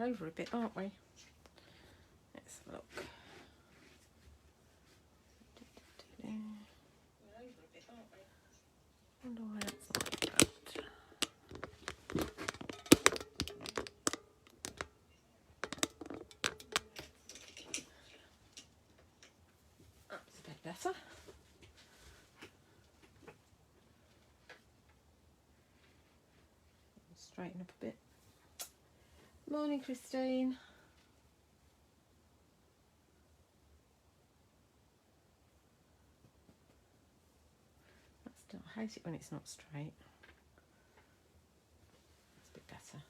We're over a bit, aren't we? Let's have a look. We're over a bit, aren't we? I wonder why it's like that. That's a bit better. Straighten up a bit. Morning, Christine. I hate it when it's not straight. That's a bit better.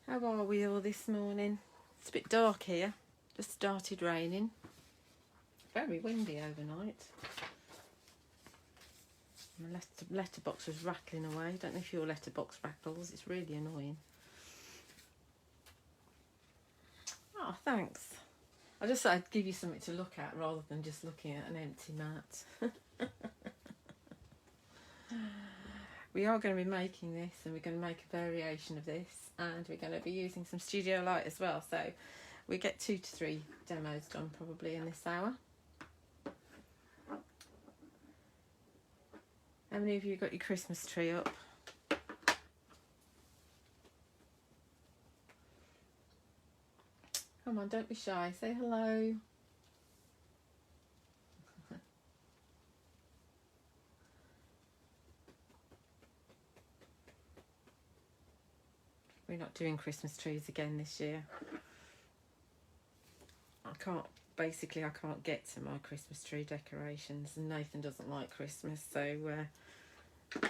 How are we all this morning? It's a bit dark here. Just started raining. Very windy overnight. My letterbox was rattling away. I don't know if your letterbox rattles. It's really annoying. Oh, thanks. I just thought I'd give you something to look at rather than just looking at an empty mat. We are going to be making this, and we're going to make a variation of this, and we're going to be using some studio light as well. So we get 2 to 3 demos done probably in this hour. How many of you got your Christmas tree up? Come on, don't be shy. Say hello. We're not doing Christmas trees again this year. I can't get to my Christmas tree decorations, and Nathan doesn't like Christmas, so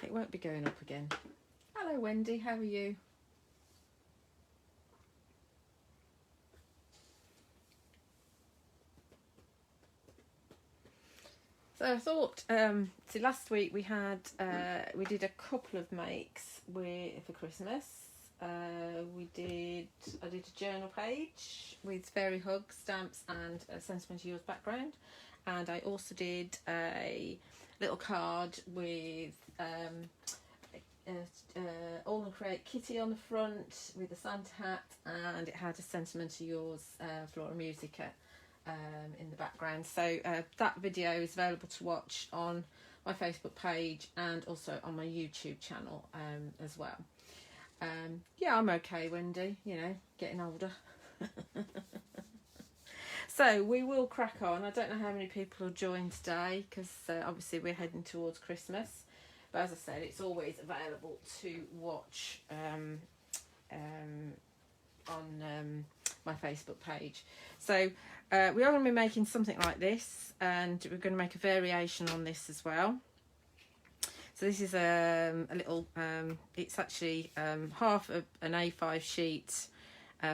it won't be going up again. Hello Wendy, how are you? So I thought, see, last week we did a couple of makes for Christmas. I did a journal page with fairy hug stamps and a Sentimental Yours background, and I also did a little card with All and Create Kitty on the front with a Santa hat, and it had a Sentimental Yours Flora Musica in the background. So that video is available to watch on my Facebook page and also on my YouTube channel as well. Yeah, I'm okay, Wendy, you know, getting older. So we will crack on. I don't know how many people will join today because obviously we're heading towards Christmas, but as I said, it's always available to watch on my Facebook page. So we are going to be making something like this, and we're going to make a variation on this as well. So this is a little, it's actually half of an A5 sheet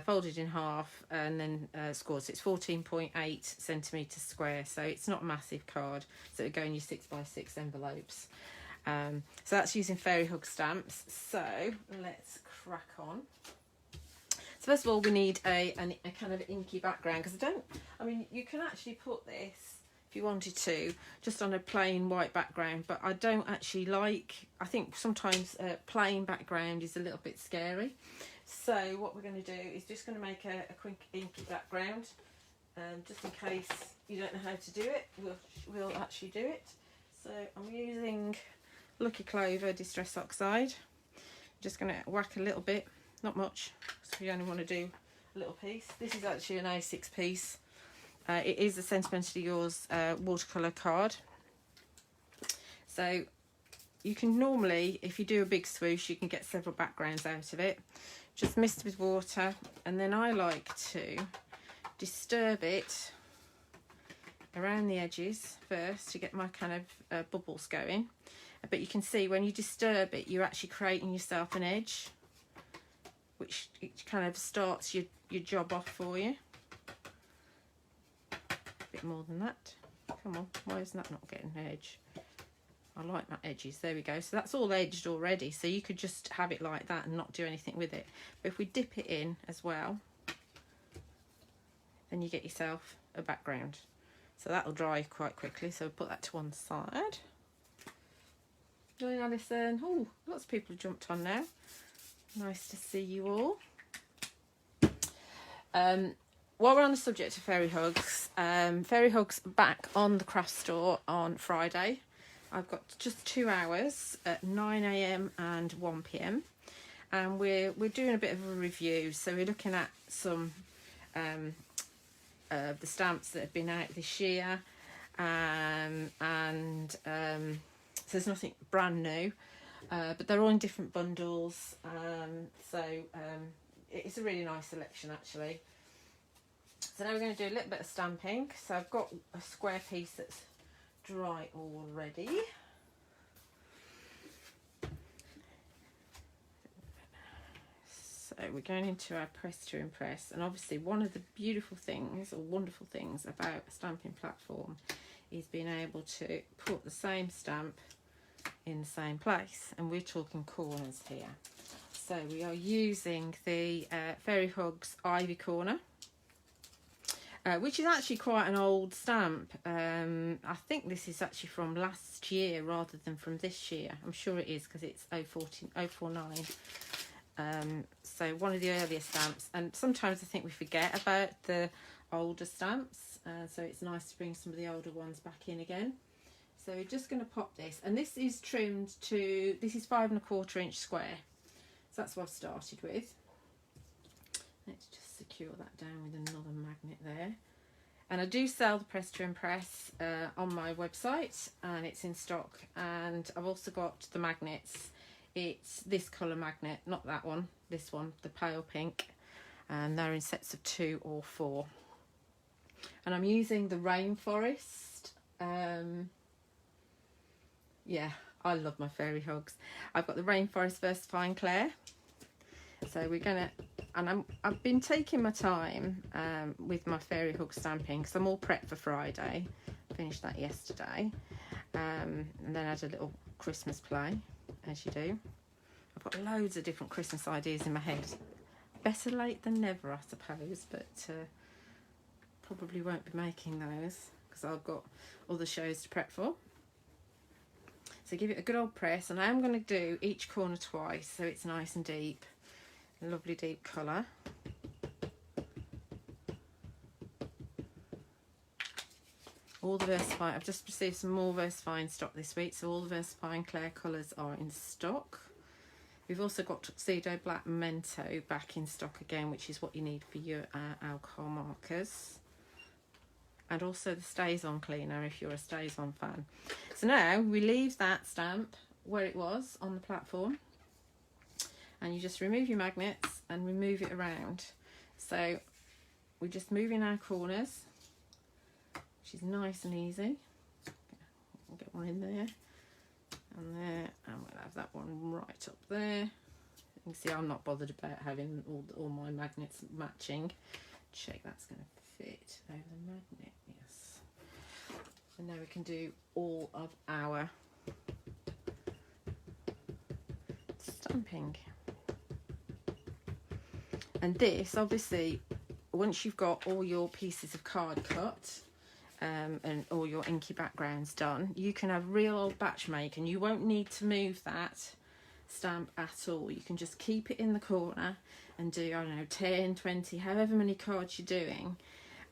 folded in half and then scored. So it's 14.8 centimetres square, so it's not a massive card. So it would go in your 6x6 envelopes. So that's using fairy hug stamps. So let's crack on. So first of all, we need a kind of inky background, because you can actually put this, if you wanted to, just on a plain white background, but I don't actually I think sometimes plain background is a little bit scary. So what we're going to do is just going to make a quick inky background, just in case you don't know how to do it, we'll actually do it. So I'm using Lucky Clover Distress Oxide. I'm just going to whack a little bit, not much, so we only want to do a little piece. This is actually an A6 piece. It is a Sentimentally Yours watercolour card. So you can normally, if you do a big swoosh, you can get several backgrounds out of it. Just mist with water, and then I like to disturb it around the edges first to get my kind of bubbles going. But you can see when you disturb it, you're actually creating yourself an edge, which it kind of starts your job off for you. Bit more than that. Come on, why is that not getting an edge? I like my edges. There we go. So that's all edged already, so you could just have it like that and not do anything with it. But if we dip it in as well, then you get yourself a background. So that'll dry quite quickly, so we'll put that to one side. Join Alison. Oh, lots of people have jumped on now. Nice to see you all. While we're on the subject of Fairy Hugs back on the craft store on Friday. I've got just 2 hours at 9 AM and 1 PM, and we're doing a bit of a review. So we're looking at some the stamps that have been out this year, so there's nothing brand new, but they're all in different bundles. It's a really nice selection actually. So now we're going to do a little bit of stamping. So I've got a square piece that's dry already. So we're going into our press to impress, and obviously one of the beautiful things or wonderful things about a stamping platform is being able to put the same stamp in the same place, and we're talking corners here. So we are using the Fairy Hugs Ivy Corner, which is actually quite an old stamp. I think this is actually from last year rather than from this year. I'm sure it is because it's 049. So one of the earlier stamps, and sometimes I think we forget about the older stamps, so it's nice to bring some of the older ones back in again. So we're just going to pop this, and this is trimmed to, this is 5 1/4 inch square, so that's what I've started with. Let's just secure that down with another magnet there. And I do sell the press to impress on my website, and it's in stock, and I've also got the magnets. It's this colour magnet, not that one, this one, the pale pink, and they're in sets of 2 or 4. And I'm using the Rainforest. Yeah, I love my Fairy Hugs. I've got the Rainforest Versafine Clair. So we're gonna, and I've been taking my time with my Fairy Hug stamping because I'm all prepped for Friday. Finished that yesterday, and then I had a little Christmas play, as you do. I've got loads of different Christmas ideas in my head. Better late than never, I suppose, but probably won't be making those because I've got other shows to prep for. So give it a good old press, and I am going to do each corner twice so it's nice and deep. Lovely deep colour. All the Versafine, I've just received some more Versafine stock this week, so all the Versafine Clair colours are in stock. We've also got Tuxedo Black Memento back in stock again, which is what you need for your alcohol markers. And also the Stays On cleaner if you're a Stays On fan. So now we leave that stamp where it was on the platform, and you just remove your magnets and remove it around. So we're just moving our corners, which is nice and easy. I'll get one in there and there, and we'll have that one right up there. You can see I'm not bothered about having all my magnets matching. Check that's going to fit over the magnet, yes. And now we can do all of our stamping. And this, obviously, once you've got all your pieces of card cut and all your inky backgrounds done, you can have real old batch make, and you won't need to move that stamp at all. You can just keep it in the corner and do, I don't know, 10, 20, however many cards you're doing.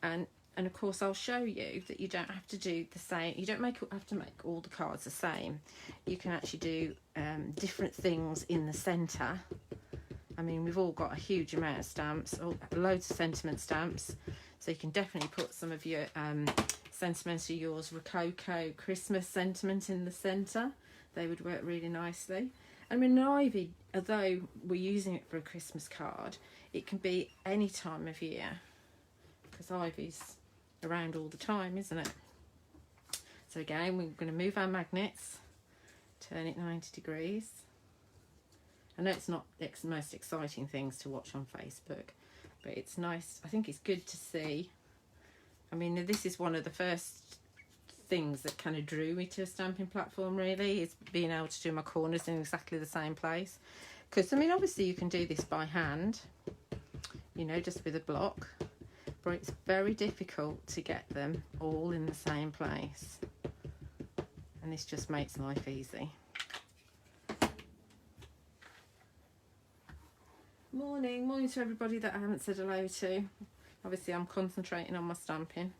And of course, I'll show you that you don't have to do the same. You don't have to make all the cards the same. You can actually do different things in the centre. I mean, we've all got a huge amount of stamps, loads of sentiment stamps. So you can definitely put some of your sentiments of yours, Rococo, Christmas sentiment in the centre. They would work really nicely. I mean, an ivy, although we're using it for a Christmas card, it can be any time of year because ivy's around all the time, isn't it? So again, we're going to move our magnets, turn it 90 degrees. I know it's not the most exciting things to watch on Facebook, but it's nice. I think it's good to see. I mean, this is one of the first things that kind of drew me to a stamping platform, really, is being able to do my corners in exactly the same place. Because, I mean, obviously you can do this by hand, you know, just with a block, but it's very difficult to get them all in the same place. And this just makes life easy. Morning to everybody that I haven't said hello to. Obviously I'm concentrating on my stamping.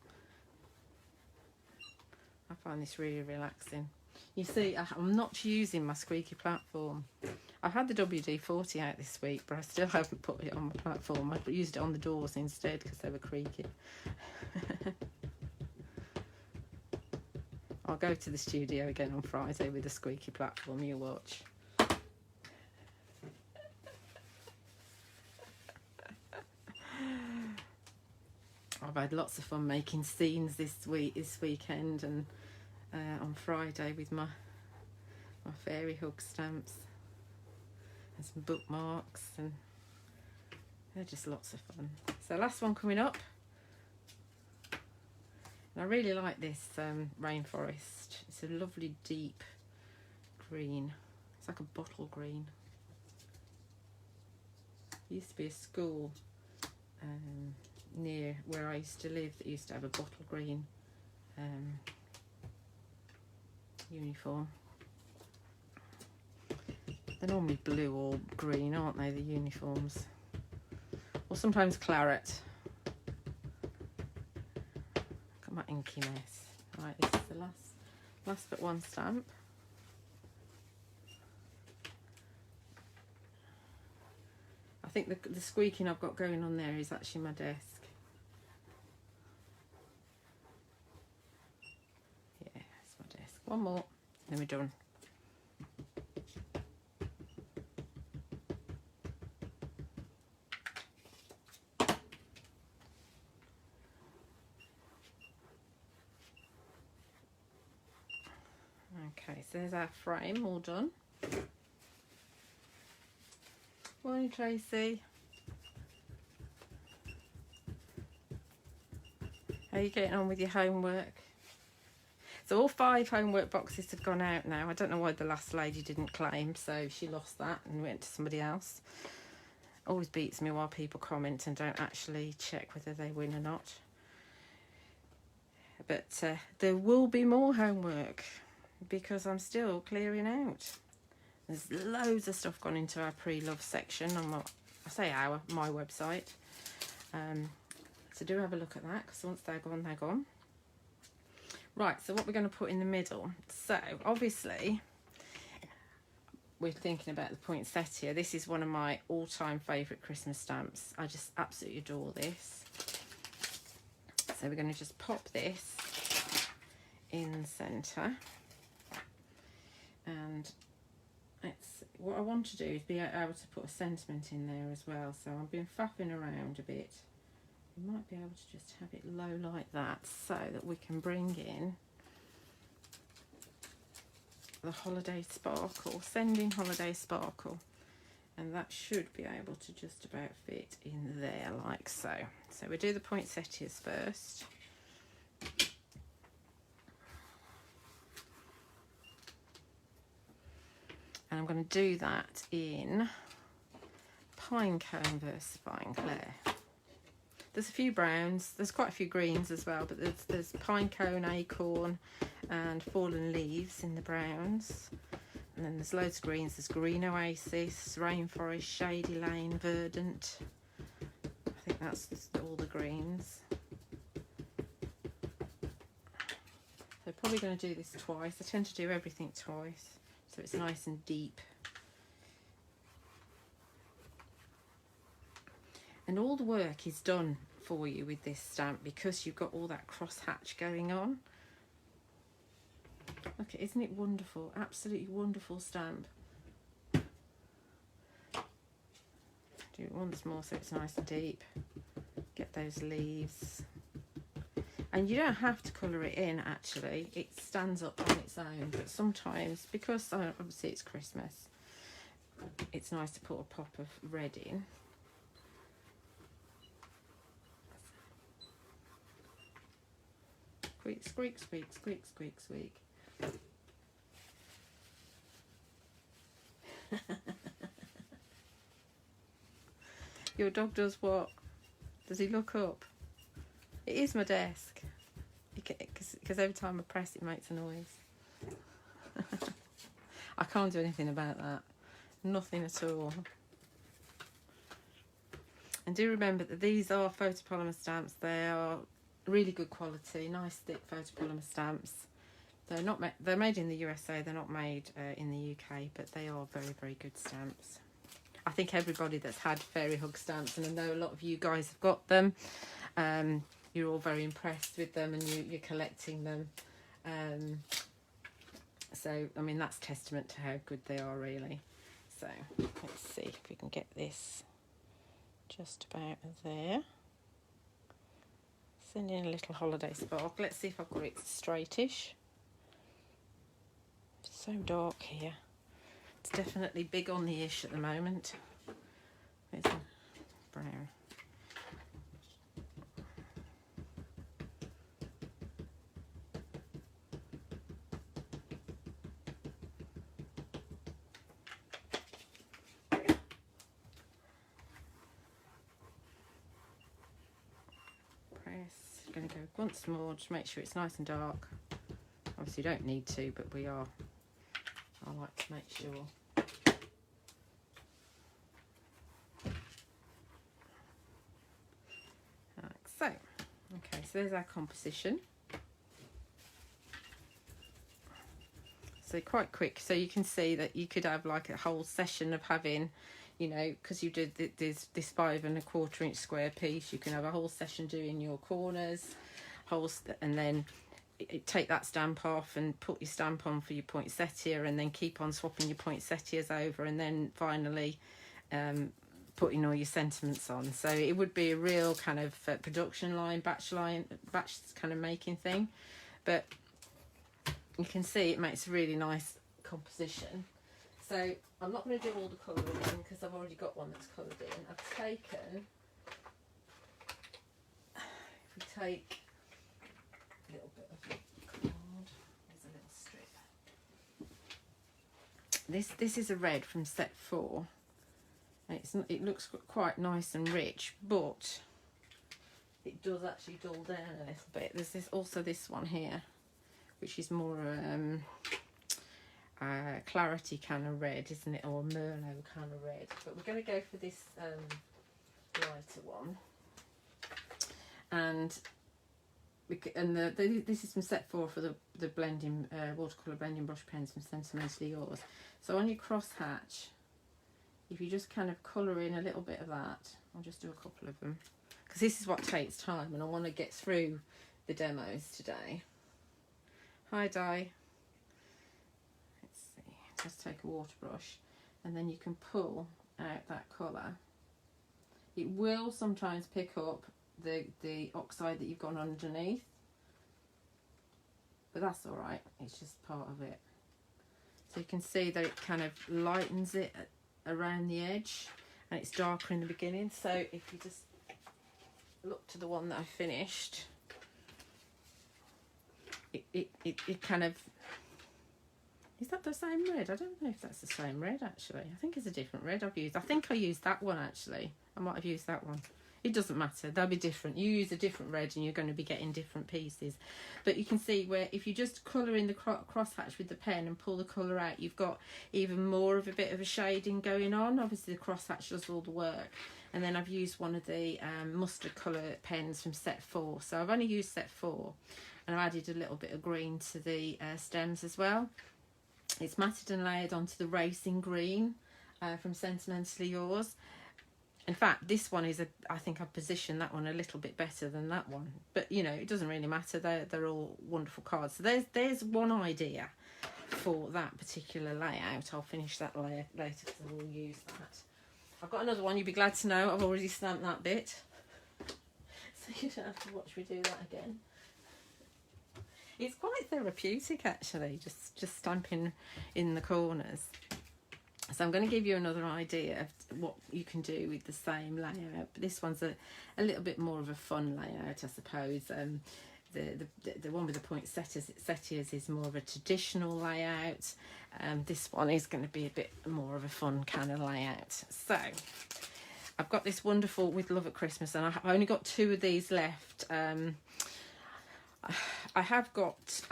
I find this really relaxing. You see, I'm not using my squeaky platform. I've had the WD-40 out this week, but I still haven't put it on my platform. I used it on the doors instead because they were creaking. I'll go to the studio again on Friday with the squeaky platform, you watch. I've had lots of fun making scenes this weekend, and on Friday with my fairy hug stamps and some bookmarks, and they're just lots of fun. So last one coming up, and I really like this rainforest. It's a lovely deep green. It's like a bottle green. It used to be a school near where I used to live that used to have a bottle green uniform. They're normally blue or green, aren't they, the uniforms? Or sometimes claret. Look at my inky mess. Right, this is the last but one stamp. I think the squeaking I've got going on there is actually my desk. Yeah, that's my desk. One more, then we're done. Okay, so there's our frame all done. Morning, Tracy. How are you getting on with your homework? So all 5 homework boxes have gone out now. I don't know why the last lady didn't claim, so she lost that and went to somebody else. Always beats me while people comment and don't actually check whether they win or not. But there will be more homework because I'm still clearing out. There's loads of stuff gone into our pre-love section on my website. So do have a look at that, because once they're gone, they're gone. Right, so what we're going to put in the middle. So obviously we're thinking about the poinsettia. This is one of my all-time favourite Christmas stamps. I just absolutely adore this. So we're going to just pop this in the centre, and what I want to do is be able to put a sentiment in there as well. So I've been faffing around a bit. We might be able to just have it low like that, so that we can bring in the holiday sparkle, sending holiday sparkle, and that should be able to just about fit in there like so. So we do the poinsettias first. And I'm going to do that in pine cone versifying clay. There's a few browns, there's quite a few greens as well, but there's pine cone, acorn and fallen leaves in the browns. And then there's loads of greens. There's green oasis, rainforest, shady lane, verdant. I think that's just all the greens. So probably going to do this twice. I tend to do everything twice, so it's nice and deep. And all the work is done for you with this stamp because you've got all that cross hatch going on. Look, isn't it wonderful? Absolutely wonderful stamp. Do it once more so it's nice and deep. Get those leaves. And you don't have to colour it in, actually. It stands up on its own. But sometimes, because obviously it's Christmas, it's nice to put a pop of red in. Squeak, squeak, squeak, squeak, squeak. Your dog does what? Does he look up? It is my desk. Because every time I press it makes a noise. I can't do anything about that. Nothing at all. And do remember that these are photopolymer stamps. They are really good quality, nice thick photopolymer stamps. They're not they're made in the USA. They're not made in the UK, but they are very, very good stamps. I think everybody that's had fairy hug stamps, and I know a lot of you guys have got them, you're all very impressed with them, and you're collecting them. So I mean, that's testament to how good they are, really. So let's see if we can get this just about there. Send in a little holiday spark. Let's see if I've got it straightish. It's so dark here. It's definitely big on the ish at the moment. It's brown. Going to go once more, just make sure it's nice and dark. Obviously you don't need to, but I like to make sure. Like so, okay, so there's our composition. So quite quick, so you can see that you could have like a whole session of having, you know, because you did this 5 1/4 inch square piece, you can have a whole session doing your corners, and then take that stamp off and put your stamp on for your poinsettia, and then keep on swapping your poinsettias over, and then finally putting all your sentiments on. So it would be a real kind of production line, batch kind of making thing. But you can see it makes a really nice composition. So I'm not going to do all the colouring in because I've already got one that's coloured in. I've taken, if we take a little bit of card, there's a little strip. This is a red from set 4. It looks quite nice and rich, but it does actually dull down a little bit. There's also this one here, which is more clarity kind of red, isn't it, or Merlot kind of red, but we're going to go for this lighter one. And this is from set 4 for the blending watercolour blending brush pens from Sentimentally Yours. So on your cross hatch, if you just kind of colour in a little bit of that, I'll just do a couple of them because this is what takes time, and I want to get through the demos today. Hi Di. Let's see, just take a water brush, and then you can pull out that colour. It will sometimes pick up the oxide that you've got underneath, but that's all right, it's just part of it. So you can see that it kind of lightens it around the edge, and it's darker in the beginning. So if you just look to the one that I finished, it kind of, is that the same red? I don't know if that's the same red actually. I think it's a different red I've used. I think I used that one actually. I might have used that one. It doesn't matter, they'll be different. You use a different red and you're going to be getting different pieces. But you can see where if you just colour in the crosshatch with the pen and pull the colour out, you've got even more of a bit of a shading going on. Obviously the crosshatch does all the work. And then I've used one of the mustard colour pens from set 4. So I've only used set 4. And I've added a little bit of green to the stems as well. It's matted and layered onto the racing green from Sentimentally Yours. In fact, this one is I think I've positioned that one a little bit better than that one. But, you know, it doesn't really matter. They're all wonderful cards. So there's one idea for that particular layout. I'll finish that later because I will use that. I've got another one. You'll be glad to know I've already stamped that bit. So you don't have to watch me do that again. It's quite therapeutic actually, just stamping in the corners. So I'm going to give you another idea of what you can do with the same layout. But this one's a little bit more of a fun layout, I suppose. The one with the poinsettias is more of a traditional layout. This one is going to be a bit more of a fun kind of layout. So I've got this wonderful With Love at Christmas, and I've only got 2 of these left. I have got,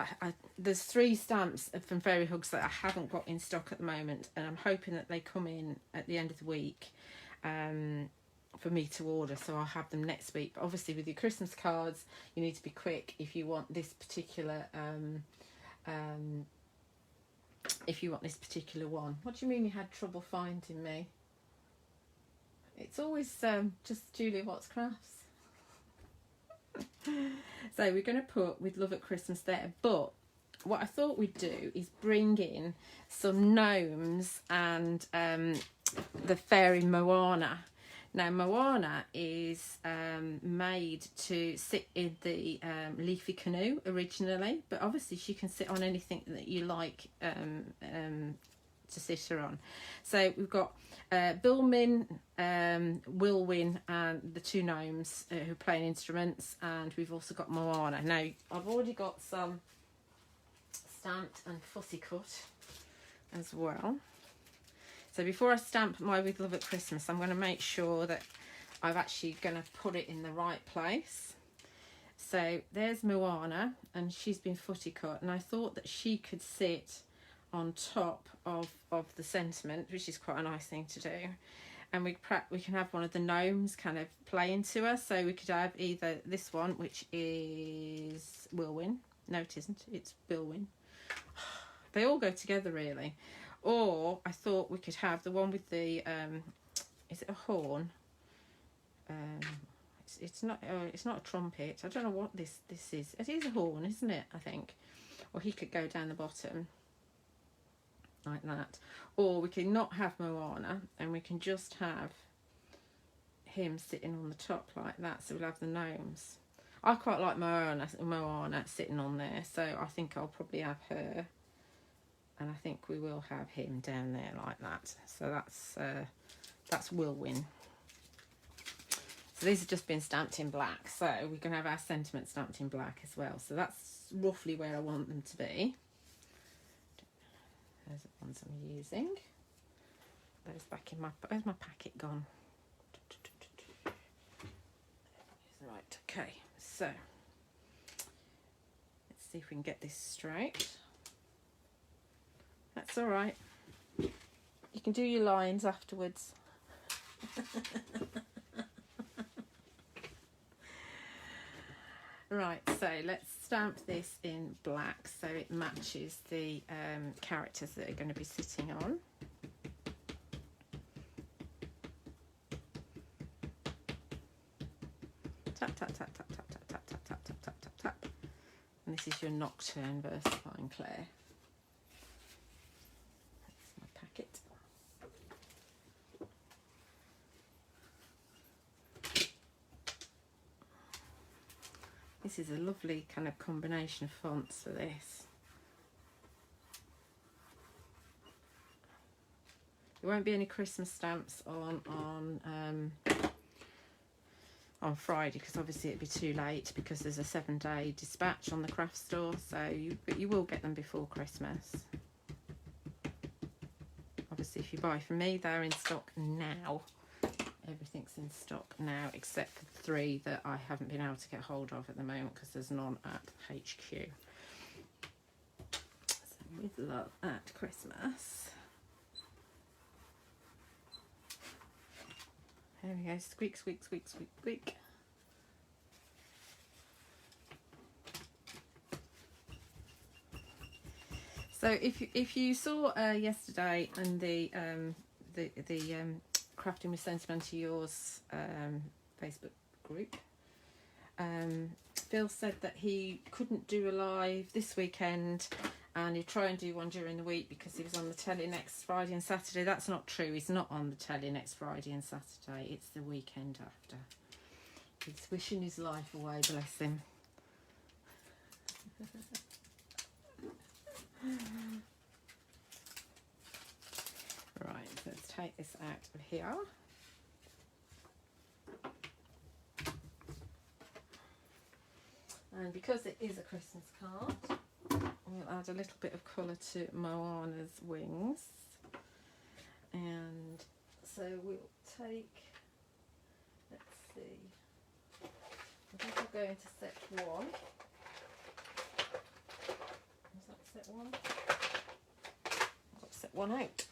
there's 3 stamps from Fairy Hugs that I haven't got in stock at the moment, and I'm hoping that they come in at the end of the week. for me to order, so I'll have them next week. But obviously with your Christmas cards, you need to be quick if you want this particular one. What do you mean you had trouble finding me? It's always just Julia Watts Crafts. So we're going to put with love at Christmas there, but what I thought we'd do is bring in some gnomes and the fairy Moana. Now Moana is made to sit in the leafy canoe originally, but obviously she can sit on anything that you like to sit her on. So we've got Bilmin, Wilwyn and the two gnomes who are playing instruments, and we've also got Moana. Now I've already got some stamped and fussy cut as well. So before I stamp my With Love at Christmas, I'm going to make sure that I'm actually going to put it in the right place. So there's Moana, and she's been footy cut, and I thought that she could sit on top of the sentiment, which is quite a nice thing to do. And we can have one of the gnomes kind of play into her. So we could have either this one, which is Wilwyn. No, it isn't. It's Bilwyn. They all go together, really. Or I thought we could have the one with the is it a horn? It's not a trumpet. I don't know what this is. It is a horn, isn't it? I think. Or he could go down the bottom like that. Or we can not have Moana and we can just have him sitting on the top like that. So we'll have the gnomes. I quite like Moana sitting on there, so I think I'll probably have her. And I think we will have him down there like that. So that's Wilwyn. So these have just been stamped in black. So we're going to have our sentiment stamped in black as well. So that's roughly where I want them to be. Those are the ones I'm using. Those back in my... Where's my packet gone? Right, okay. So let's see if we can get this straight. That's all right. You can do your lines afterwards. Right, so let's stamp this in black so it matches the characters that are going to be sitting on. Tap, tap, tap, tap, tap, tap, tap, tap, tap, tap, tap, tap, tap. And this is your Nocturne Versafine Claire. Packet. This is a lovely kind of combination of fonts for this. There won't be any Christmas stamps on Friday because obviously it'd be too late because there's a 7-day dispatch on the craft store. So but you will get them before Christmas. Obviously, if you buy from me, they're in stock now. Everything's in stock now, except for the 3 that I haven't been able to get hold of at the moment because there's none at HQ. So, With Love at Christmas. There we go. Squeak, squeak, squeak, squeak, squeak. So if you saw yesterday in the Crafting with Sentimental Yours Facebook group, Phil said that he couldn't do a live this weekend and he'd try and do one during the week because he was on the telly next Friday and Saturday. That's not true. He's not on the telly next Friday and Saturday. It's the weekend after. He's wishing his life away, bless him. Right, let's take this out of here. And because it is a Christmas card, we'll add a little bit of colour to Moana's wings. And so we'll take, let's see, I think I'll go into set 1. Is that set 1? I've got set 1 out.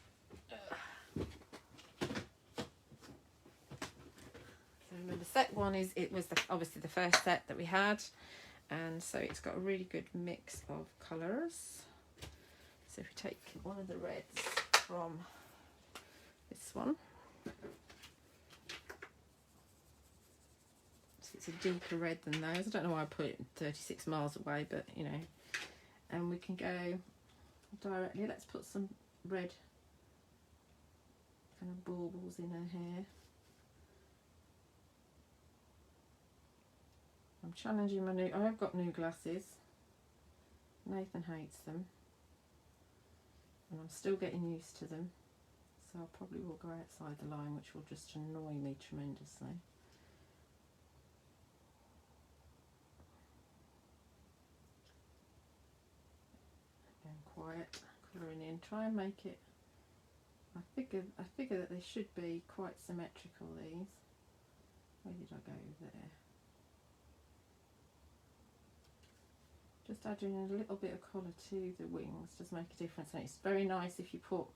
set one it was obviously the first set that we had, and so it's got a really good mix of colours. So if we take one of the reds from this one, so it's a deeper red than those. I don't know why I put it 36 miles away, but you know, and we can go directly. Let's put some red kind of baubles in her hair. I'm challenging my new, I have got new glasses. Nathan hates them. And I'm still getting used to them. So I probably will go outside the line, which will just annoy me tremendously. Again, quiet, colouring in. Try and make it, I figure that they should be quite symmetrical, these. Where did I go there? Just adding a little bit of colour to the wings does make a difference, and it's very nice if you put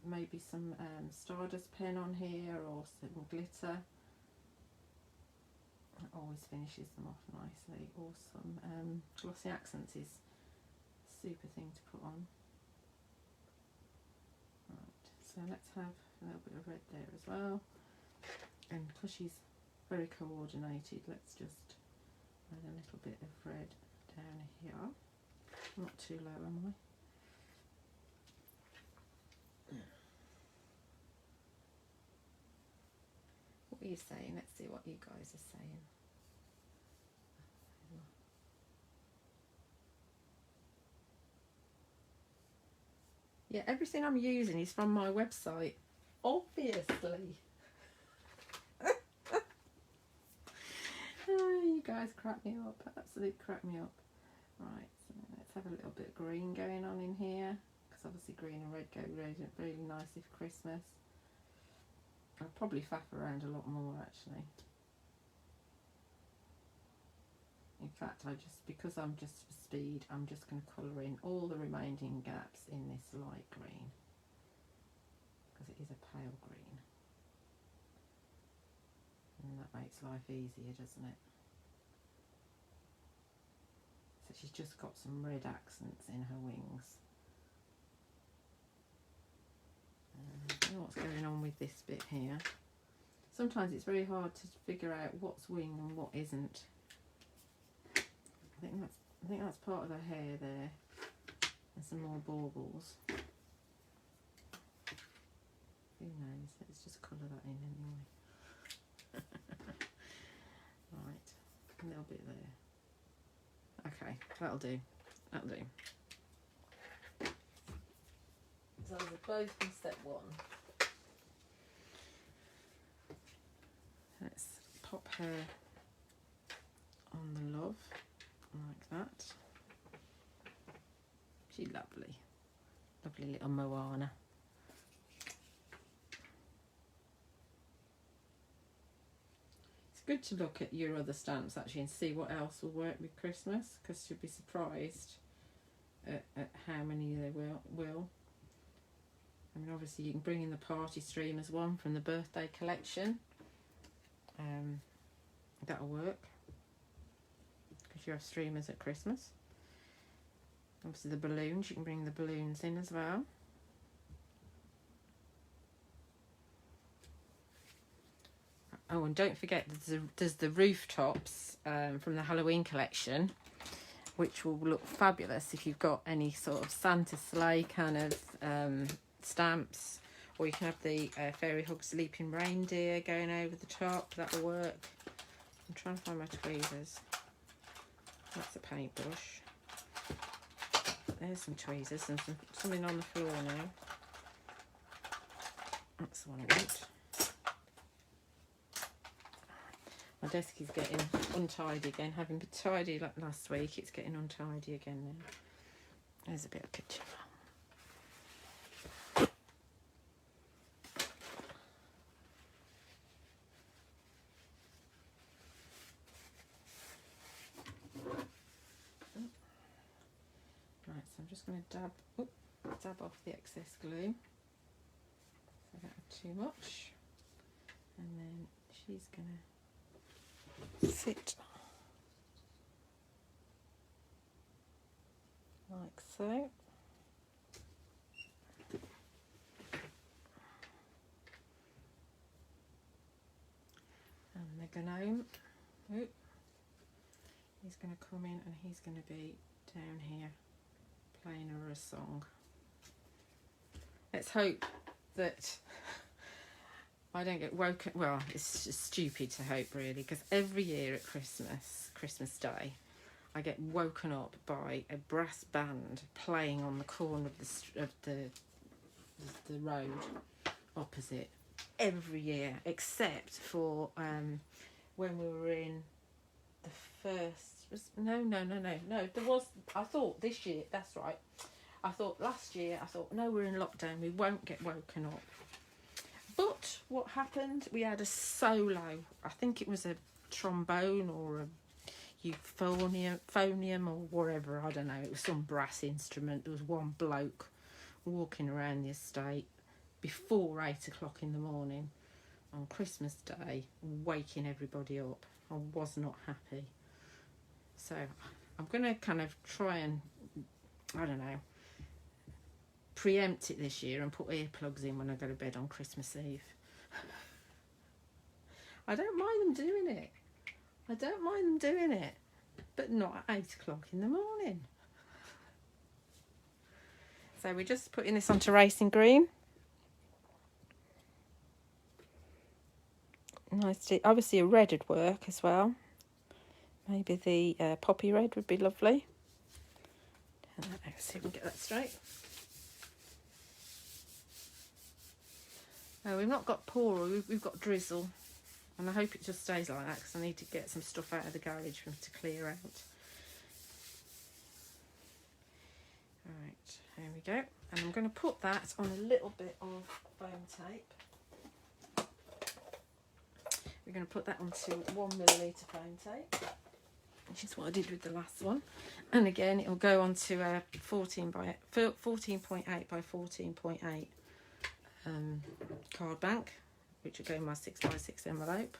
maybe some Stardust pen on here or some glitter. It always finishes them off nicely. Or some glossy accents is a super thing to put on. Right, so let's have a little bit of red there as well. And because she's very coordinated, let's just add a little bit of red down here. Not too low, am I? What are you saying? Let's see what you guys are saying. Yeah, everything I'm using is from my website, obviously. Oh, you guys crack me up, absolutely crack me up. Right, so let's have a little bit of green going on in here, because obviously green and red go really nicely for Christmas. I'll probably faff around a lot more actually. In fact, because I'm just for speed, I'm just going to colour in all the remaining gaps in this light green, because it is a pale green. And that makes life easier, doesn't it? So she's just got some red accents in her wings. I don't know what's going on with this bit here. Sometimes it's very hard to figure out what's wing and what isn't. I think that's part of her hair there. And some more baubles. Who knows? Let's just colour that in anyway. Right, a little bit there. Okay, that'll do. That'll do. So we're both in step one. Let's pop her on the love like that. She's lovely. Lovely little Moana. It's good to look at your other stamps actually and see what else will work with Christmas, because you'll be surprised at how many they will. I mean, obviously you can bring in the party streamers one from the birthday collection. That'll work, because you have streamers at Christmas. Obviously the balloons, you can bring the balloons in as well. Oh, and don't forget there's the rooftops from the Halloween collection, which will look fabulous if you've got any sort of Santa sleigh kind of stamps, or you can have the Fairy Hugs Leaping Reindeer going over the top. That'll work. I'm trying to find my tweezers. That's a paintbrush. There's some tweezers and something on the floor now. That's the one I want. My desk is getting untidy again. Having been tidy like last week, it's getting untidy again now. There's a bit of kitchen. Right, so I'm just going to dab off the excess glue. So that was too much. And then she's going to sit like so. And the gnome, he's going to come in and he's going to be down here playing her a song. Let's hope that I don't get woken. Well, it's just stupid to hope, really, because every year at Christmas Day, I get woken up by a brass band playing on the corner of the road opposite. Every year, except for when we were in the first. No. There was. I thought this year. That's right. I thought last year. I thought no, we're in lockdown. We won't get woken up. But what happened? We had a solo. I think it was a trombone or a euphonium or whatever. I don't know. It was some brass instrument. There was one bloke walking around the estate before 8 o'clock in the morning on Christmas Day, waking everybody up. I was not happy. So I'm going to kind of try and, I don't know, preempt it this year and put earplugs in when I go to bed on Christmas Eve. I don't mind them doing it. But not at 8 o'clock in the morning. So we're just putting this onto racing green. Nice. Obviously a red would work as well. Maybe the poppy red would be lovely. Let's see if we can get that straight. No, we've not got pour, we've got drizzle. And I hope it just stays like that because I need to get some stuff out of the garage for me to clear out. Alright, here we go. And I'm going to put that on a little bit of foam tape. We're going to put that onto 1mm foam tape, which is what I did with the last one. And again, it'll go onto a 14.8 by 14.8 card bank, which will go in my 6x6 envelope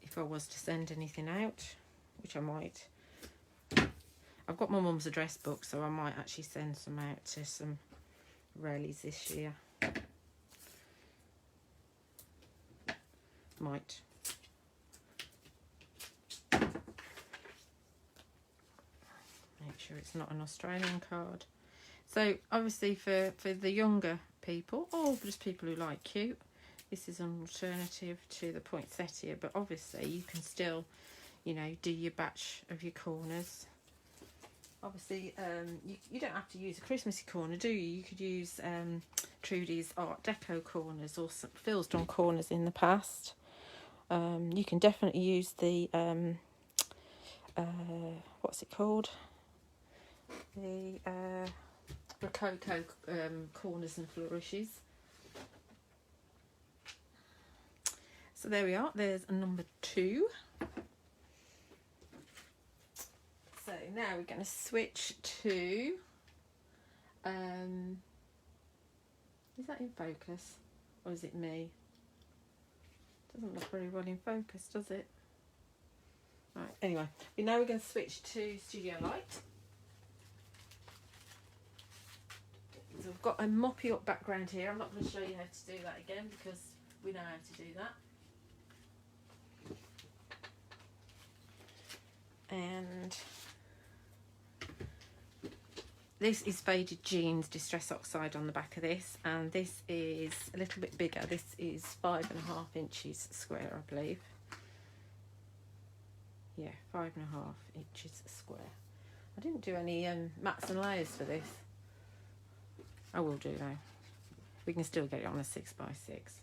if I was to send anything out, which I might. I've got my mum's address book, so I might actually send some out to some rallies this year. Might. Make sure it's not an Australian card. So obviously for the younger people, or just people who like cute, this is an alternative to the poinsettia, but obviously you can still, you know, do your batch of your corners. Obviously you don't have to use a Christmassy corner, do you? You could use Trudy's Art Deco corners or some Phil's done corners in the past. You can definitely use the what's it called, the Rococo corners and flourishes. So there we are, there's a number 2. So now we're going to switch to, is that in focus or is it me? Doesn't look very well in focus, does it? Right, anyway, now we're going to switch to Studio Light. So I've got a moppy up background here. I'm not going to show you how to do that again because we know how to do that. And this is Faded Jeans Distress Oxide on the back of this, and this is a little bit bigger. This is 5.5 inches square, I believe. Yeah, 5.5 inches square. I didn't do any mats and layers for this. I will do though. We can still get it on a 6x6.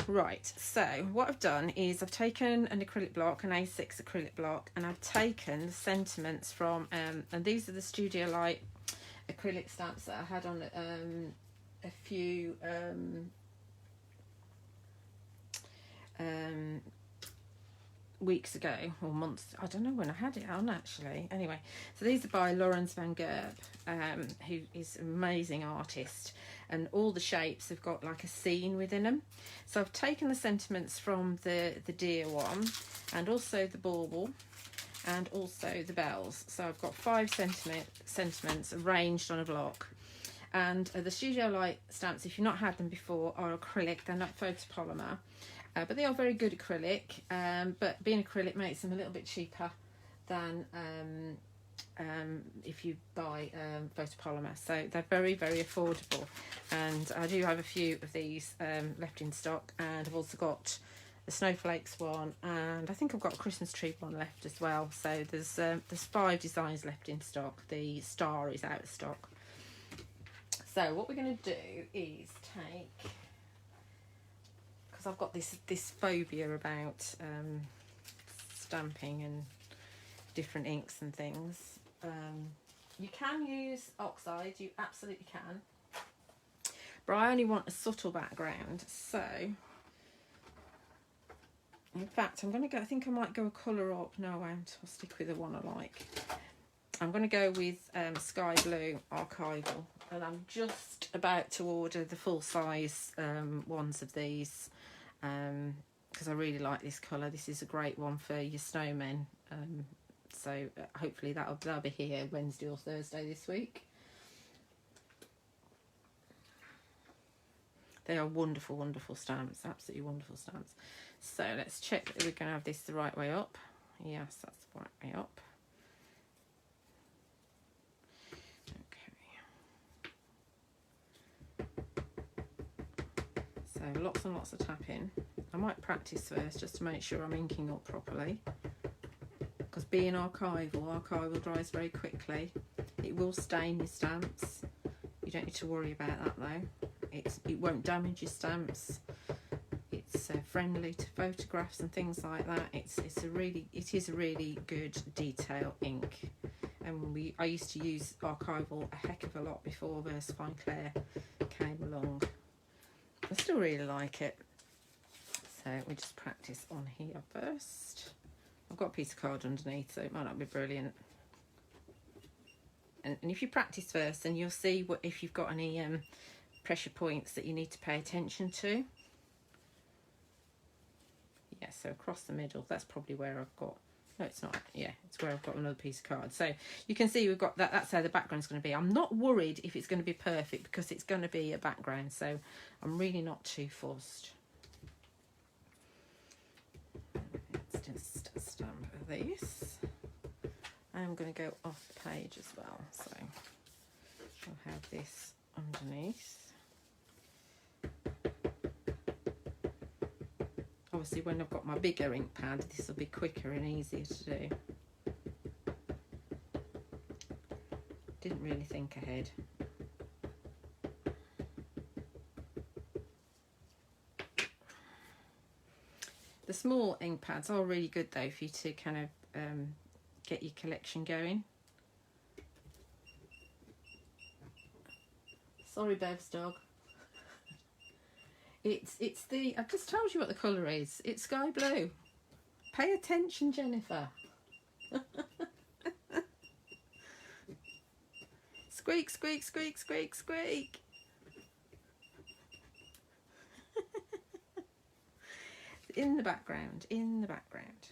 Right, so what I've done is I've taken an acrylic block, an A6 acrylic block, and I've taken the sentiments from, and these are the Studio Light acrylic stamps that I had on a few weeks ago, or months. I don't know when I had it on actually. Anyway, so these are by Laurens van Gerb, who is an amazing artist, and all the shapes have got like a scene within them. So I've taken the sentiments from the deer one, and also the bauble, and also the bells. So I've got 5 sentiments arranged on a block. And the Studio Light stamps, if you've not had them before, are acrylic. They're not photopolymer. But they are very good acrylic, but being acrylic makes them a little bit cheaper than if you buy photopolymer. So they're very, very affordable. And I do have a few of these left in stock, and I've also got the snowflakes one, and I think I've got a Christmas tree one left as well. So there's 5 designs left in stock. The star is out of stock. So what we're going to do is take, because I've got this phobia about stamping and different inks and things. You can use oxide, you absolutely can, but I only want a subtle background. So in fact I'm going to go, I think I might go a colour up. No, I won't. I'll stick with the one I like. I'm going to go with Sky Blue Archival, and I'm just about to order the full size ones of these, because I really like this colour. This is a great one for your snowmen, so hopefully that'll be here Wednesday or Thursday this week. They are wonderful, wonderful stamps, absolutely wonderful stamps. So let's check that we're going to have this the right way up. Yes, that's the right way up. So lots and lots of tapping. I might practice first just to make sure I'm inking up properly, because being archival dries very quickly. It will stain your stamps. You don't need to worry about that though. It won't damage your stamps. It's friendly to photographs and things like that. It is a really good detail ink. And I used to use archival a heck of a lot before Versafine Claire came along. I still really like it. So we just practice on here first. I've got a piece of card underneath, so it might not be brilliant. And if you practice first, then you'll see if you've got any pressure points that you need to pay attention to. Yeah, so across the middle, that's probably where I've got, no it's not, yeah, it's where I've got another piece of card. So you can see we've got that's how the background's going to be. I'm not worried if it's going to be perfect, because it's going to be a background, so I'm really not too fussed. Let's just stamp this. I'm going to go off the page as well, so I'll have this underneath. Obviously when I've got my bigger ink pad, this will be quicker and easier to do. Didn't really think ahead. The small ink pads are really good though for you to kind of get your collection going. Sorry, Bev's dog. It's the, I've just told you what the colour is. It's sky blue. Pay attention, Jennifer. Squeak, squeak, squeak, squeak, squeak. In the background, in the background.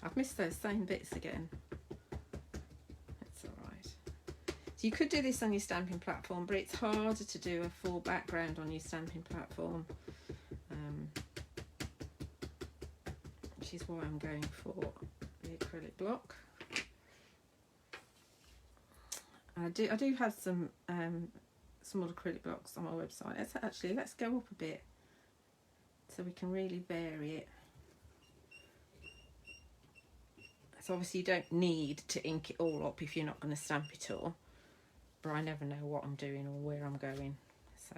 I've missed those same bits again. That's alright. So you could do this on your stamping platform, but it's harder to do a full background on your stamping platform. Which is why I'm going for the acrylic block. I do have some small acrylic blocks on my website. Let's go up a bit so we can really vary it. So obviously you don't need to ink it all up if you're not going to stamp it all, but I never know what I'm doing or where I'm going, so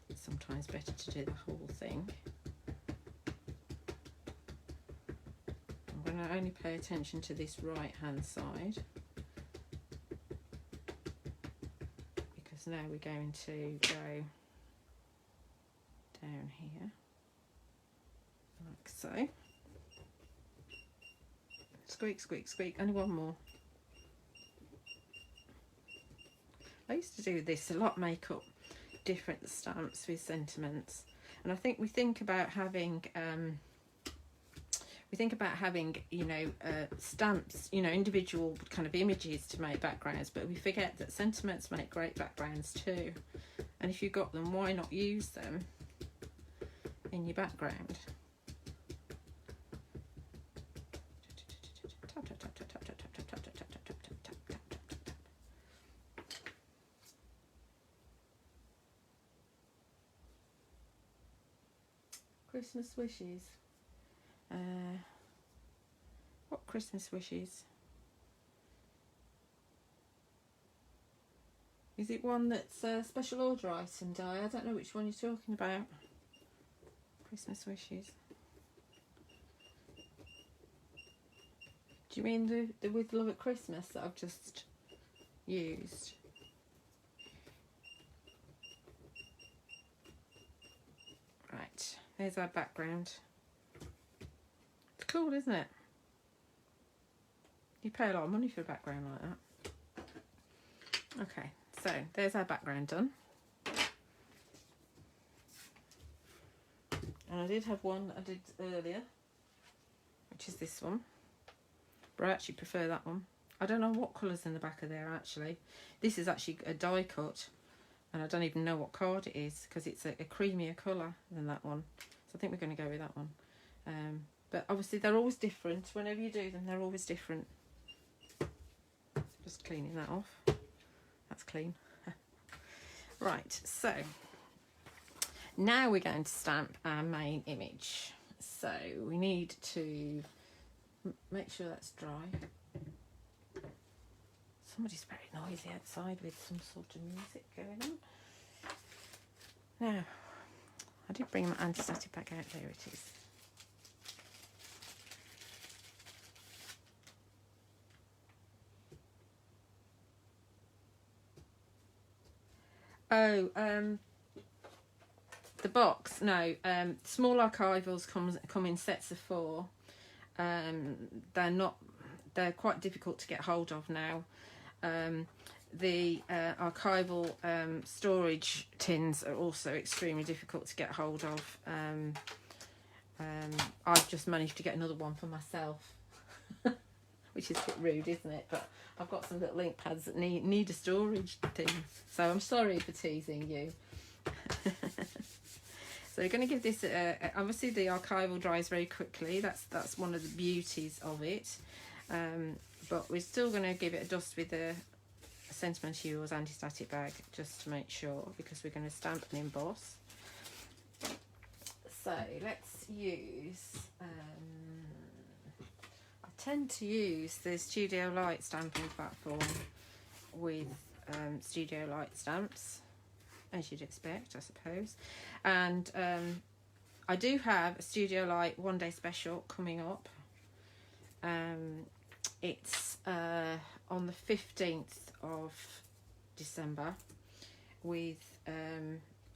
it's sometimes better to do the whole thing. I'm going to only pay attention to this right hand side, because now we're going to go down here. like so. Squeak, squeak, squeak. Only one more. I used to do this a lot, make up different stamps with sentiments, and I think we think about having you know, stamps, you know, individual kind of images to make backgrounds, but we forget that sentiments make great backgrounds too, and if you've got them, why not use them in your background? Tap, tap, tap, tap, tap, tap, tap, tap, tap, tap, tap, tap, tap, tap, tap, tap, tap. Christmas wishes. What Christmas wishes? Is it one that's a special order item, Di? I don't know which one you're talking about. Christmas wishes. Do you mean the With Love at Christmas that I've just used? Right, there's our background. It's cool, isn't it? You pay a lot of money for a background like that. Okay, so there's our background done. And I did have one that I did earlier, which is this one. But I actually prefer that one. I don't know what colour's in the back of there actually. This is actually a die cut, and I don't even know what card it is because it's a creamier colour than that one. So I think we're going to go with that one. But obviously they're always different. Whenever you do them, they're always different. Just cleaning that off. That's clean. Right, so now we're going to stamp our main image. So we need to make sure that's dry. Somebody's very noisy outside with some sort of music going on. Now, I did bring my anti-static bag out. There it is. Oh, the box. No, small archivals come in sets of 4. They're quite difficult to get hold of now. The archival storage tins are also extremely difficult to get hold of. I've just managed to get another one for myself, which is a bit rude, isn't it? But I've got some little ink pads that need a storage thing, so I'm sorry for teasing you. So we're going to give this obviously the archival dries very quickly. That's one of the beauties of it. But we're still going to give it a dust with a Sentiment Yours anti-static bag just to make sure, because we're going to stamp and emboss. So let's use, I tend to use the Studio Light stamping platform with Studio Light stamps, as you'd expect, I suppose. And I do have a Studio Light one day special coming up. It's on the 15th of December with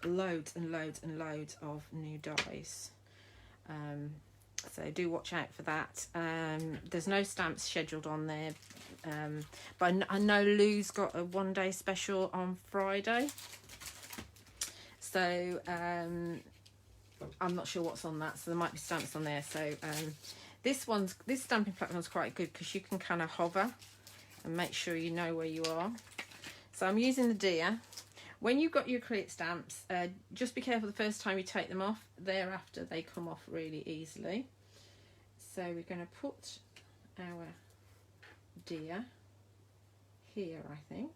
loads and loads and loads of new dies. So do watch out for that. There's no stamps scheduled on there, but I know Lou's got a one day special on Friday. So I'm not sure what's on that, so there might be stamps on there. So this stamping platform's quite good because you can kind of hover and make sure you know where you are. So I'm using the Deer. When you've got your acrylic stamps, just be careful the first time you take them off. Thereafter, they come off really easily. So we're going to put our Deer here, I think,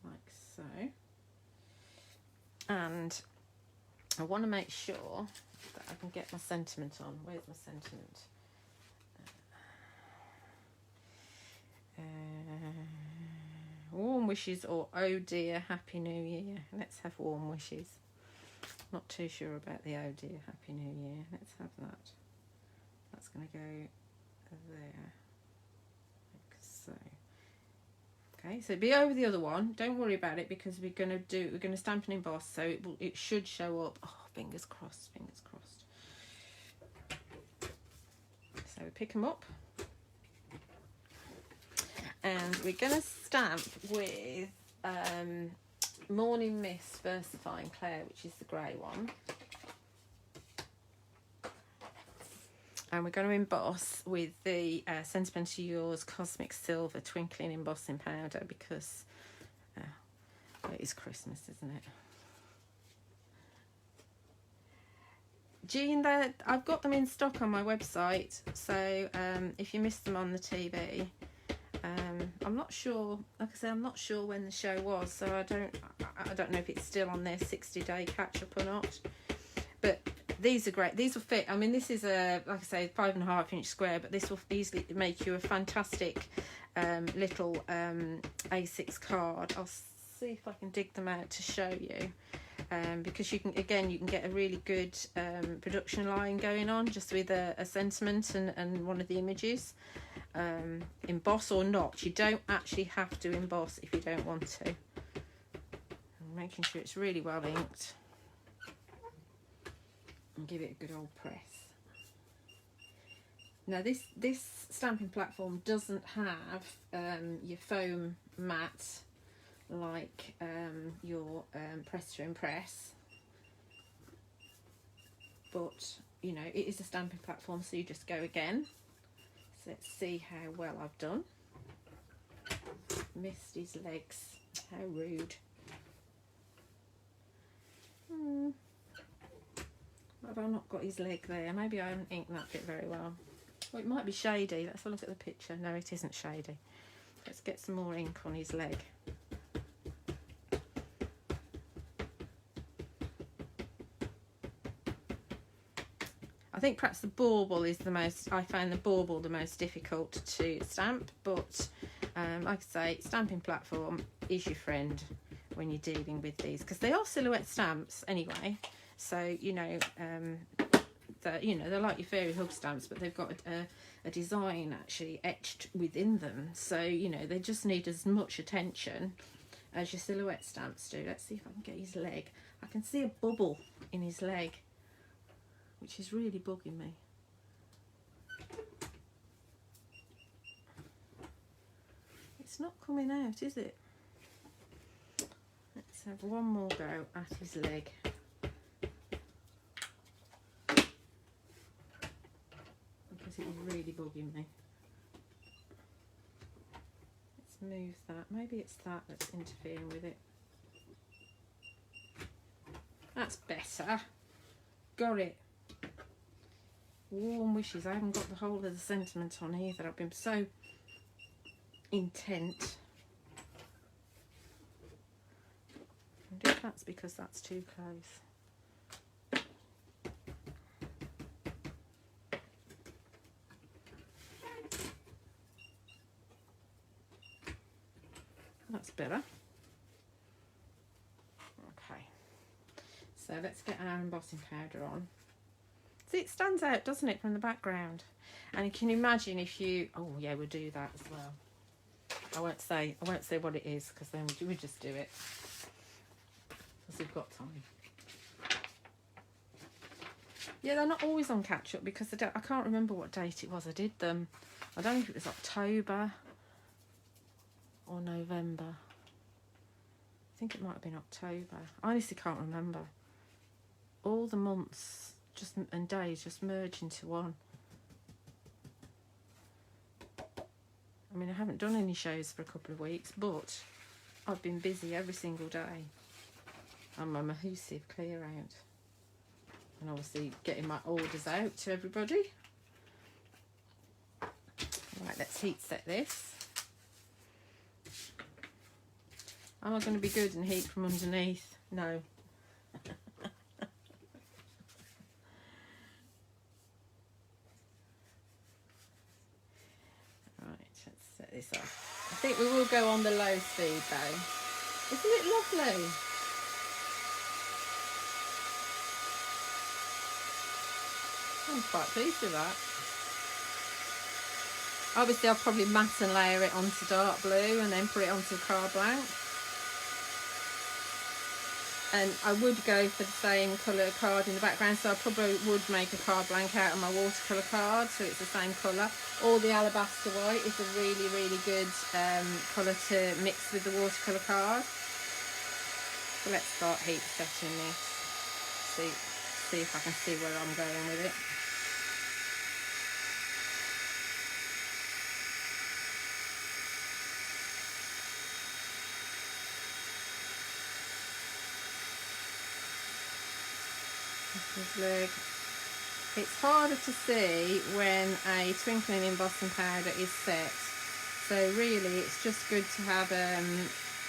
like so. And I want to make sure that I can get my sentiment on. Where's my sentiment? Warm wishes or oh dear happy new year. Let's have warm wishes. Not too sure about the oh dear happy new year. Let's have that. That's going to go there, like so. Okay, so be over the other one. Don't worry about it because we're going to stamp and emboss, so it should show up. Oh, fingers crossed, fingers crossed. So we pick them up. And we're going to stamp with Morning Mist Versifying Clay, which is the grey one. And we're going to emboss with the Sentimental Yours Cosmic Silver Twinkling Embossing Powder, because it is Christmas, isn't it? Jean, I've got them in stock on my website, so if you missed them on the TV, I'm not sure. Like I say, I'm not sure when the show was, so I don't know if it's still on their 60-day catch-up or not. But these are great. These will fit. I mean, this is a, like I say, 5.5-inch square, but this will easily make you a fantastic little A6 card. I'll see if I can dig them out to show you. Because you can get a really good production line going on just with a sentiment and one of the images. Emboss or not, you don't actually have to emboss if you don't want to. I'm making sure it's really well inked. And give it a good old press. Now this stamping platform doesn't have your foam mat like your Press to Impress, but you know, it is a stamping platform, so you just go again. So let's see how well I've done. Missed his legs, how rude. Have I not got his leg there? Maybe I haven't inked that bit very well. Well, it might be shady. Let's have a look at the picture. No, it isn't shady. Let's get some more ink on his leg. I think perhaps the bauble is the most, I found the bauble the most difficult to stamp, but like I say, stamping platform is your friend when you're dealing with these, because they are silhouette stamps anyway. So you know, they're like your fairy hug stamps, but they've got a design actually etched within them. So you know, they just need as much attention as your silhouette stamps do. Let's see if I can get his leg. I can see a bubble in his leg, which is really bugging me. It's not coming out, is it? Let's have one more go at his leg. Because it is really bugging me. Let's move that. Maybe it's that that's interfering with it. That's better. Got it. Warm wishes. I haven't got the whole of the sentiment on either. I've been so intent. I wonder if that's because that's too close. That's better. Okay. So let's get our embossing powder on. See, it stands out, doesn't it, from the background? And you can imagine if you, oh yeah, we'll do that as well. I won't say what it is, because then we just do it, because we've got time. Yeah, they're not always on catch up, because I can't remember what date it was I did them. I don't know if it was October or November. I think it might have been October. I honestly can't remember. All the months and days just merge into one. I mean, I haven't done any shows for a couple of weeks, but I've been busy every single day on my Mahusive clear out, and obviously getting my orders out to everybody. Right, let's heat set this. Am I going to be good and heat from underneath? No. This off. I think we will go on the low speed though. Isn't it lovely? I'm quite pleased with that. Obviously I'll probably matte and layer it onto dark blue and then put it onto car blank. And I would go for the same colour card in the background, so I probably would make a card blank out of my watercolour card so it's the same colour. Or the alabaster white is a really, really good colour to mix with the watercolour card. So let's start heat setting this. See if I can see where I'm going with it. Look, it's harder to see when a twinkling embossing powder is set, so really it's just good to have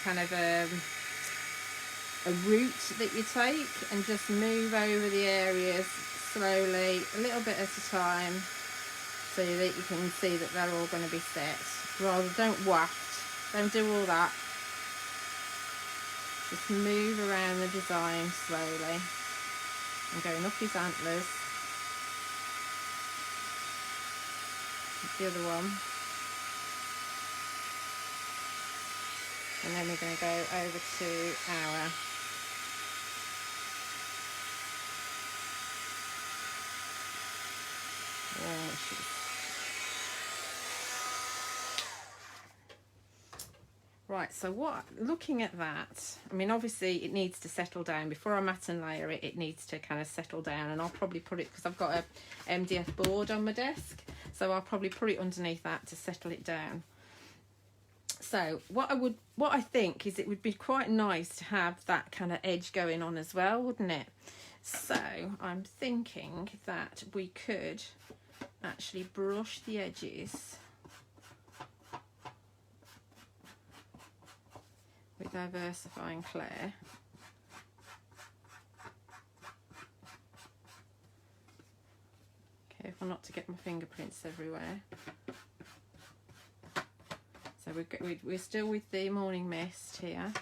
kind of a route that you take and just move over the areas slowly, a little bit at a time, so that you can see that they're all going to be set. Rather, don't waft, don't do all that, just move around the design slowly. I'm going up his antlers, the other one, and then we're going to go over to our branches. Right, so looking at that, I mean, obviously it needs to settle down. Before I mat and layer it, it needs to kind of settle down, and I'll probably put it, because I've got a MDF board on my desk, so I'll probably put it underneath that to settle it down. So what I think is it would be quite nice to have that kind of edge going on as well, wouldn't it? So I'm thinking that we could actually brush the edges with our versifying clay. Careful not to get my fingerprints everywhere. So we're still with the morning mist here.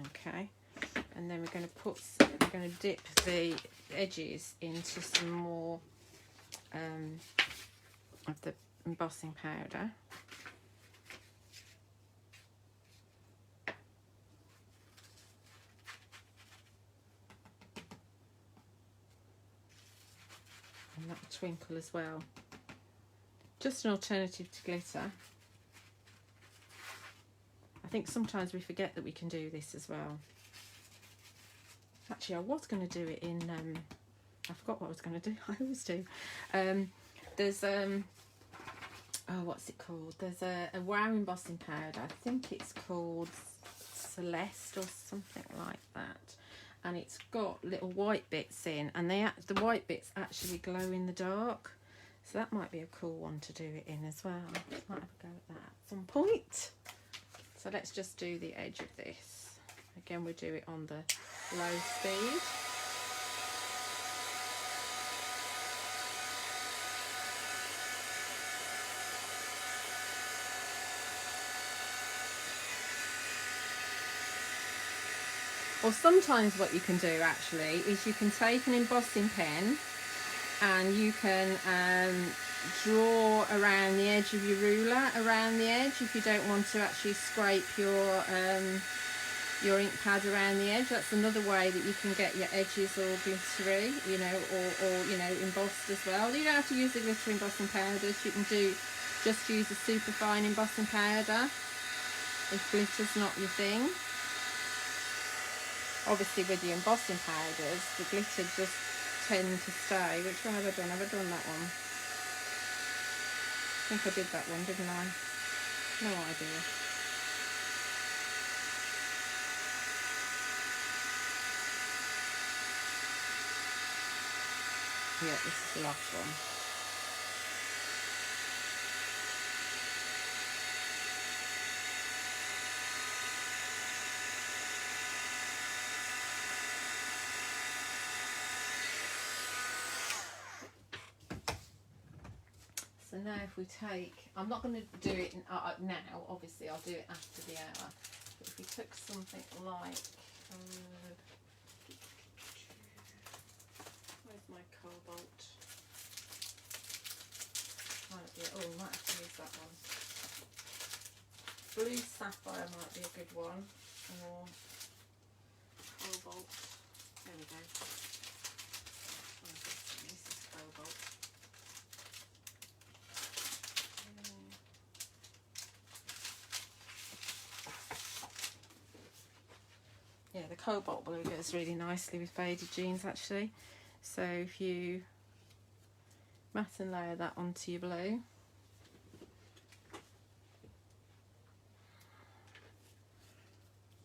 Okay, and then we're going to dip the edges into some more of the embossing powder. And that twinkle as well. Just an alternative to glitter. I think sometimes we forget that we can do this as well. Actually, I was going to do it in I forgot what I was going to do. I always do. There's oh, what's it called? There's a wow embossing powder. I think it's called Celeste or something like that, and it's got little white bits in, and the white bits actually glow in the dark, so that might be a cool one to do it in as well. Might have a go at that at some point. So let's just do the edge of this. Again, we'll do it on the low speed. Or sometimes what you can do actually is you can take an embossing pen and you can draw around the edge of your ruler, around the edge, if you don't want to actually scrape your ink pad around the edge. That's another way that you can get your edges all glittery, you know, or you know, embossed as well. You don't have to use the glitter embossing powders. You can just use a super fine embossing powder if glitter's not your thing. Obviously with the embossing powders, the glitter just tend to stay. Which one have I done? Have I done that one? I think I did that one, didn't I? No idea. Yeah, this is the last one. So now if we take, I'm not going to do it now, obviously I'll do it after the hour, but if we took something like, where's my cobalt? Oh, yeah, oh, I might have to use that one. blue sapphire might be a good one, or cobalt. There we go. This is cobalt. Yeah, the cobalt blue goes really nicely with faded jeans actually. So if you matte and layer that onto your blue.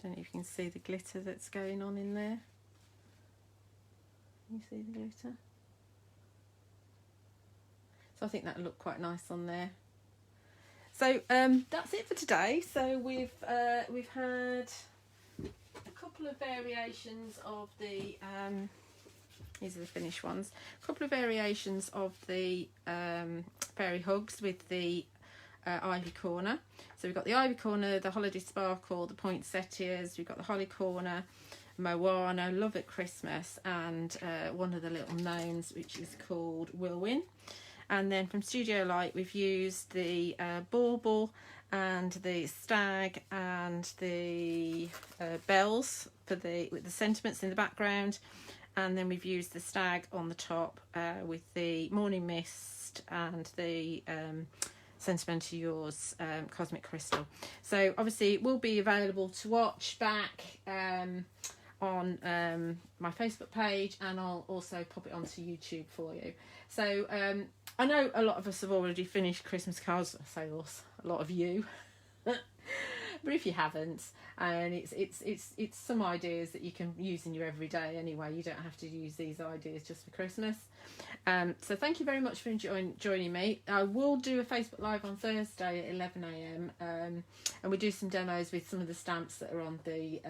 Don't know if you can see the glitter that's going on in there. Can you see the glitter? So I think that'll look quite nice on there. So that's it for today. So we've had a couple of variations of the these are the finished ones. A couple of variations of the fairy hugs with the ivy corner. So we've got the ivy corner, the holiday sparkle, the poinsettias. We've got the holly corner, Moana, Love at Christmas, and one of the little gnomes which is called Whirlwind. And then from Studio Light we've used the bauble and the stag and the bells for with the sentiments in the background, and then we've used the stag on the top with the morning mist and the Sentimental Yours cosmic crystal. So obviously it will be available to watch back on my Facebook page, and I'll also pop it onto YouTube for you. So I know a lot of us have already finished Christmas cards. I say us, a lot of you. But if you haven't, and it's some ideas that you can use in your everyday anyway. You don't have to use these ideas just for Christmas. So thank you very much for joining me. I will do a Facebook Live on Thursday at 11 AM, and we do some demos with some of the stamps that are on the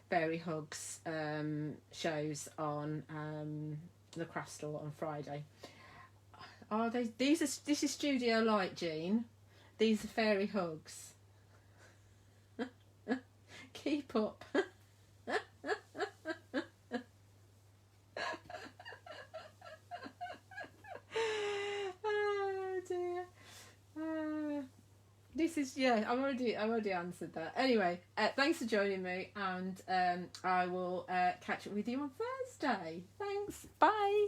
Fairy Hugs shows on the craft store on Friday. Are they? This is Studio Light, Jean. These are Fairy Hugs. Keep up. Oh dear. This is, yeah, I've already answered that. Anyway, thanks for joining me, and I will catch up with you on Thursday. Thanks. Bye.